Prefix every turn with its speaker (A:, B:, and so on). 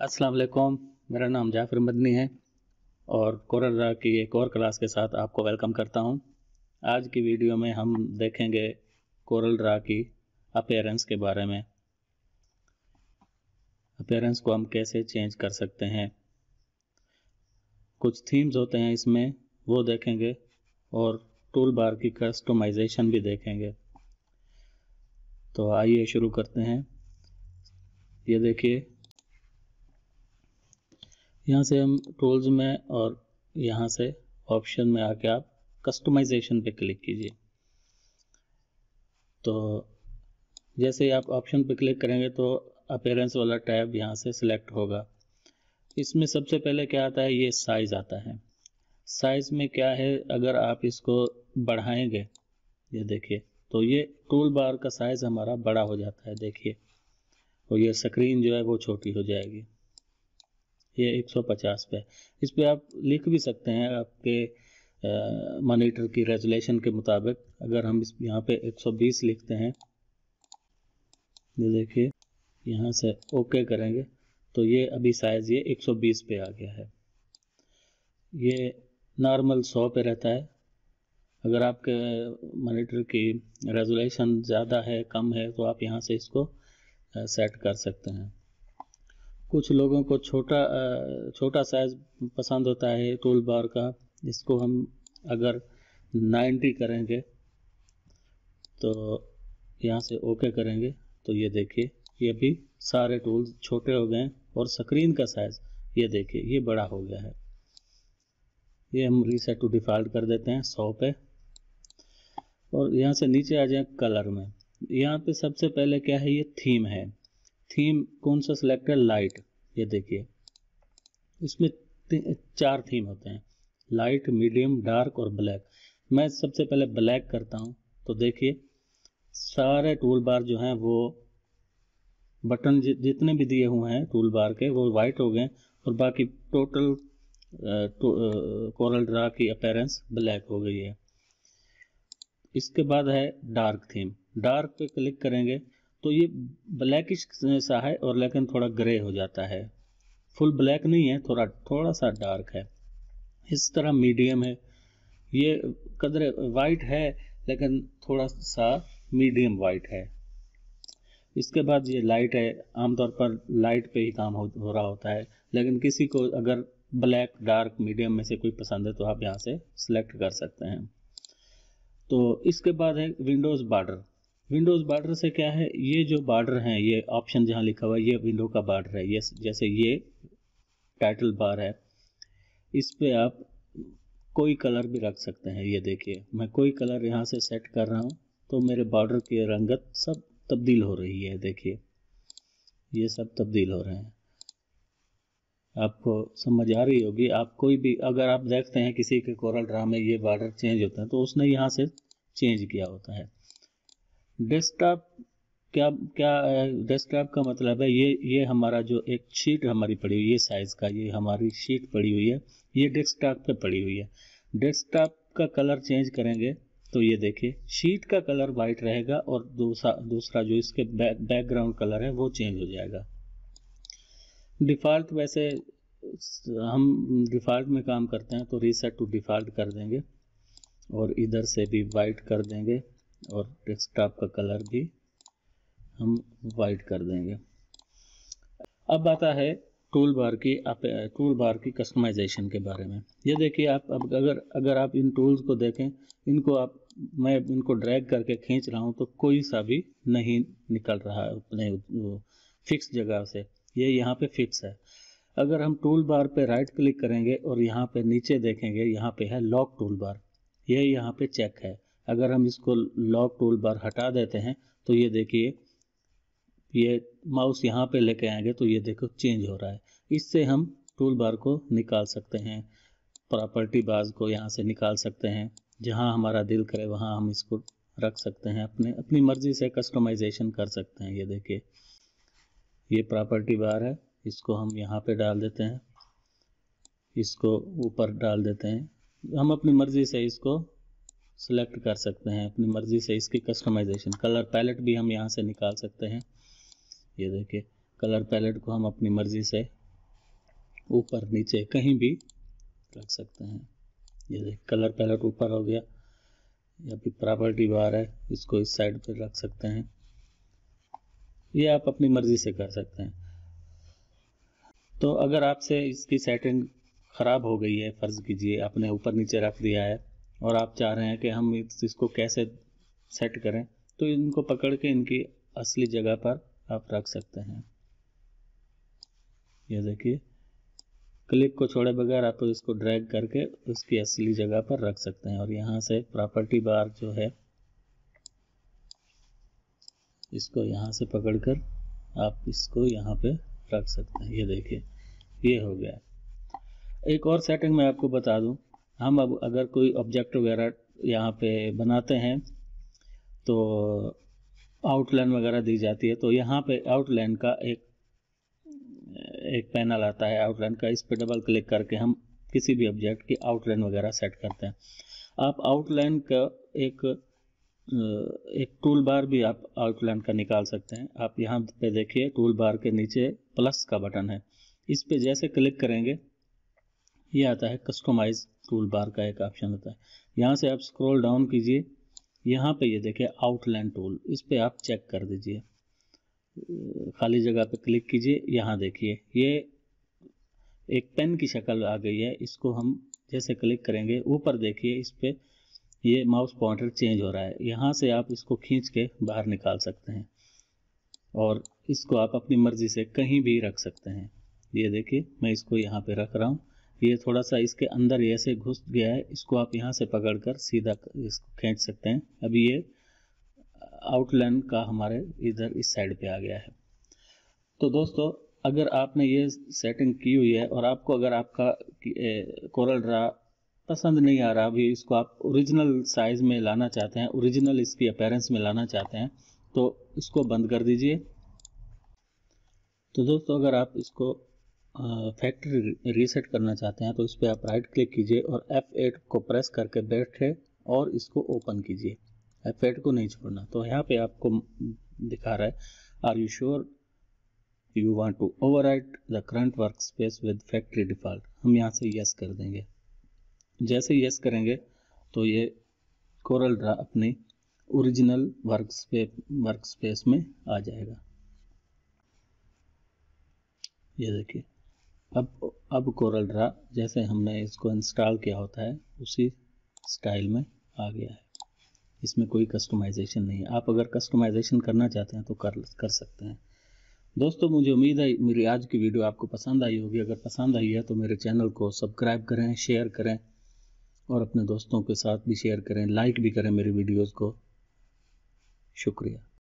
A: अस्सलाम वालेकुम। मेरा नाम जाफ़र मदनी है और कोरल ड्रा की एक और क्लास के साथ आपको वेलकम करता हूं। आज की वीडियो में हम देखेंगे कोरल ड्रा की अपीयरेंस के बारे में। अपीयरेंस को हम कैसे चेंज कर सकते हैं, कुछ थीम्स होते हैं इसमें वो देखेंगे और टूल बार की कस्टमाइजेशन भी देखेंगे। तो आइए शुरू करते हैं। ये देखिए, यहाँ से हम टूल्स में और यहाँ से ऑप्शन में आके आप कस्टमाइजेशन पे क्लिक कीजिए। तो जैसे ही आप ऑप्शन पे क्लिक करेंगे तो अपीयरेंस वाला टैब यहाँ से सिलेक्ट होगा। इसमें सबसे पहले क्या आता है, ये साइज आता है। साइज में क्या है, अगर आप इसको बढ़ाएंगे, ये देखिए, तो ये टूल बार का साइज हमारा बड़ा हो जाता है, देखिए, और ये स्क्रीन जो है वो छोटी हो जाएगी। ये 150 पे, इस पे आप लिख भी सकते हैं आपके मॉनिटर की रेजोल्यूशन के मुताबिक। अगर हम इस यहाँ पे 120 लिखते हैं, ये देखिए, यहाँ से ओके करेंगे तो ये अभी साइज ये 120 पे आ गया है। ये नॉर्मल 100 पे रहता है। अगर आपके मॉनिटर की रेजोल्यूशन ज़्यादा है, कम है, तो आप यहाँ से इसको सेट कर सकते हैं। कुछ लोगों को छोटा साइज पसंद होता है टूल बार का। इसको हम अगर 90 करेंगे तो यहाँ से ओके करेंगे तो ये देखिए, ये भी सारे टूल्स छोटे हो गए और स्क्रीन का साइज ये देखिए ये बड़ा हो गया है। ये हम रीसेट टू डिफ़ॉल्ट कर देते हैं 100 पे और यहाँ से नीचे आ जाए कलर में। यहाँ पे सबसे पहले क्या है, ये थीम है। थीम कौन सा सिलेक्ट है, लाइट। ये देखिए, इसमें 4 थीम होते हैं, लाइट, मीडियम, डार्क और ब्लैक। मैं सबसे पहले ब्लैक करता हूँ तो देखिए सारे टूल बार जो हैं वो बटन जितने भी दिए हुए हैं टूल बार के वो वाइट हो गए और बाकी टोटल कोरल ड्रा की अपीयरेंस ब्लैक हो गई है। इसके बाद है डार्क थीम। डार्क पे क्लिक करेंगे तो ये ब्लैकिश सा है और लेकिन थोड़ा ग्रे हो जाता है, फुल ब्लैक नहीं है, थोड़ा सा डार्क है। इस तरह मीडियम है, ये कदर वाइट है लेकिन थोड़ा सा मीडियम वाइट है। इसके बाद ये लाइट है। आमतौर पर लाइट पे ही काम हो रहा होता है, लेकिन किसी को अगर ब्लैक, डार्क, मीडियम में से कोई पसंद है तो आप यहाँ से सिलेक्ट कर सकते हैं। तो इसके बाद है विंडोज़ बॉर्डर। विंडोज़ बॉर्डर से क्या है, ये जो बॉर्डर हैं, ये ऑप्शन जहाँ लिखा हुआ है ये विंडो का बॉर्डर है। ये जैसे ये टाइटल बार है, इस पे आप कोई कलर भी रख सकते हैं। ये देखिए, मैं कोई कलर यहाँ से सेट कर रहा हूँ तो मेरे बॉर्डर की रंगत सब तब्दील हो रही है। देखिए, ये सब तब्दील हो रहे हैं। आपको समझ आ रही होगी। आप कोई भी अगर आप देखते हैं किसी के कोरल ड्रा में ये बॉर्डर चेंज होता है तो उसने यहाँ से चेंज किया होता है। डेस्कटॉप क्या क्या डेस्कटॉप का मतलब है, ये हमारा जो एक शीट हमारी पड़ी हुई है साइज का, ये हमारी शीट पड़ी हुई है, ये डेस्कटॉप पे पड़ी हुई है। डेस्कटॉप का कलर चेंज करेंगे तो ये देखिए शीट का कलर वाइट रहेगा और दूसरा जो इसके बैकग्राउंड कलर है वो चेंज हो जाएगा। डिफ़ॉल्ट वैसे हम डिफ़ॉल्ट में काम करते हैं तो रीसेट टू डिफ़ॉल्ट कर देंगे और इधर से भी वाइट कर देंगे और डेस्कटॉप का कलर भी हम वाइट कर देंगे। अब आता है टूल बार की कस्टमाइजेशन के बारे में। ये देखिए, आप अब अगर आप इन टूल्स को देखें, मैं इनको ड्रैग करके खींच रहा हूँ तो कोई सा भी नहीं निकल रहा है अपने फिक्स जगह से। ये यहाँ पे फिक्स है। अगर हम टूल बार पे राइट क्लिक करेंगे और यहाँ पे नीचे देखेंगे, यहाँ पे है लॉक टूल बार, ये यहाँ पे चेक है। अगर हम इसको लॉक टूल बार हटा देते हैं तो ये देखिए, ये माउस यहाँ पे लेके आएंगे तो ये देखो चेंज हो रहा है। इससे हम टूल बार को निकाल सकते हैं, प्रॉपर्टी बार्स को यहाँ से निकाल सकते हैं। जहाँ हमारा दिल करे वहाँ हम इसको रख सकते हैं, अपनी मर्जी से कस्टमाइजेशन कर सकते हैं। ये देखिए, ये प्रॉपर्टी बार है, इसको हम यहाँ पे डाल देते हैं, इसको ऊपर डाल देते हैं। हम अपनी मर्जी से इसको सिलेक्ट कर सकते हैं, अपनी मर्जी से इसकी कस्टमाइजेशन। कलर पैलेट भी हम यहाँ से निकाल सकते हैं। ये देखिए, कलर पैलेट को हम अपनी मर्जी से ऊपर नीचे कहीं भी रख सकते हैं। ये देख कलर पैलेट ऊपर हो गया, या फिर प्रॉपर्टी बार है, इसको इस साइड पर रख सकते हैं। ये आप अपनी मर्जी से कर सकते हैं। तो अगर आपसे इसकी सेटिंग ख़राब हो गई है, फ़र्ज़ कीजिए आपने ऊपर नीचे रख दिया है और आप चाह रहे हैं कि हम इसको कैसे सेट करें, तो इनको पकड़ के इनकी असली जगह पर आप रख सकते हैं। ये देखिए, क्लिक को छोड़े बगैर आप इसको ड्रैग करके उसकी असली जगह पर रख सकते हैं। और यहाँ से प्रॉपर्टी बार जो है, इसको यहाँ से पकड़कर आप इसको यहाँ पे रख सकते हैं। ये देखिए, ये हो गया। एक और सेटिंग मैं आपको बता दूं, हम अब अगर कोई ऑब्जेक्ट वगैरह यहाँ पे बनाते हैं तो आउटलाइन वगैरह दी जाती है, तो यहाँ पे आउटलाइन का एक पैनल आता है आउटलाइन का। इस पे डबल क्लिक करके हम किसी भी ऑब्जेक्ट की आउटलाइन वगैरह सेट करते हैं। आप आउटलाइन का एक टूल बार भी आप आउटलाइन का निकाल सकते हैं। आप यहाँ पे देखिए, टूल बार के नीचे प्लस का बटन है, इस पे जैसे क्लिक करेंगे ये आता है कस्टमाइज टूल बार का एक ऑप्शन होता है। यहाँ से आप स्क्रॉल डाउन कीजिए, यहाँ पे ये देखिए आउटलाइन टूल, इस पे आप चेक कर दीजिए, खाली जगह पे क्लिक कीजिए। यहाँ देखिए ये एक पेन की शक्ल आ गई है, इसको हम जैसे क्लिक करेंगे ऊपर देखिए इस पे ये माउस पॉइंटर चेंज हो रहा है। यहाँ से आप इसको खींच के बाहर निकाल सकते हैं और इसको आप अपनी मर्जी से कहीं भी रख सकते हैं। ये देखिए मैं इसको यहाँ पे रख रहा हूँ, ये थोड़ा सा इसके अंदर ऐसे घुस गया है, इसको आप यहाँ से पकड़कर सीधा इसको खींच सकते हैं। अभी ये आउटलाइन का हमारे इधर इस साइड पे आ गया है। तो दोस्तों, अगर आपने ये सेटिंग की हुई है और आपको अगर आपका कोरल ड्रा पसंद नहीं आ रहा, अभी इसको आप ओरिजिनल साइज में लाना चाहते हैं, ओरिजिनल इसकी अपीयरेंस में लाना चाहते हैं, तो इसको बंद कर दीजिए। तो दोस्तों, अगर आप इसको फैक्ट्री रीसेट करना चाहते हैं तो इस पर आप राइट क्लिक कीजिए और F8 को प्रेस करके बैठे और इसको ओपन कीजिए, F8 को नहीं छोड़ना। तो यहाँ पे आपको दिखा रहा है, are you sure you want to overwrite the current workspace with factory default. हम यहाँ से यस कर देंगे। जैसे यस करेंगे तो ये कोरल ड्रा अपनी ओरिजिनल वर्क स्पेस में आ जाएगा। ये देखिए, अब कोरल ड्रा जैसे हमने इसको इंस्टॉल किया होता है उसी स्टाइल में आ गया है। इसमें कोई कस्टमाइजेशन नहीं है। आप अगर कस्टमाइजेशन करना चाहते हैं तो कर सकते हैं। दोस्तों, मुझे उम्मीद है मेरी आज की वीडियो आपको पसंद आई होगी। अगर पसंद आई है तो मेरे चैनल को सब्सक्राइब करें, शेयर करें और अपने दोस्तों के साथ भी शेयर करें, लाइक भी करें मेरी वीडियोज़ को। शुक्रिया।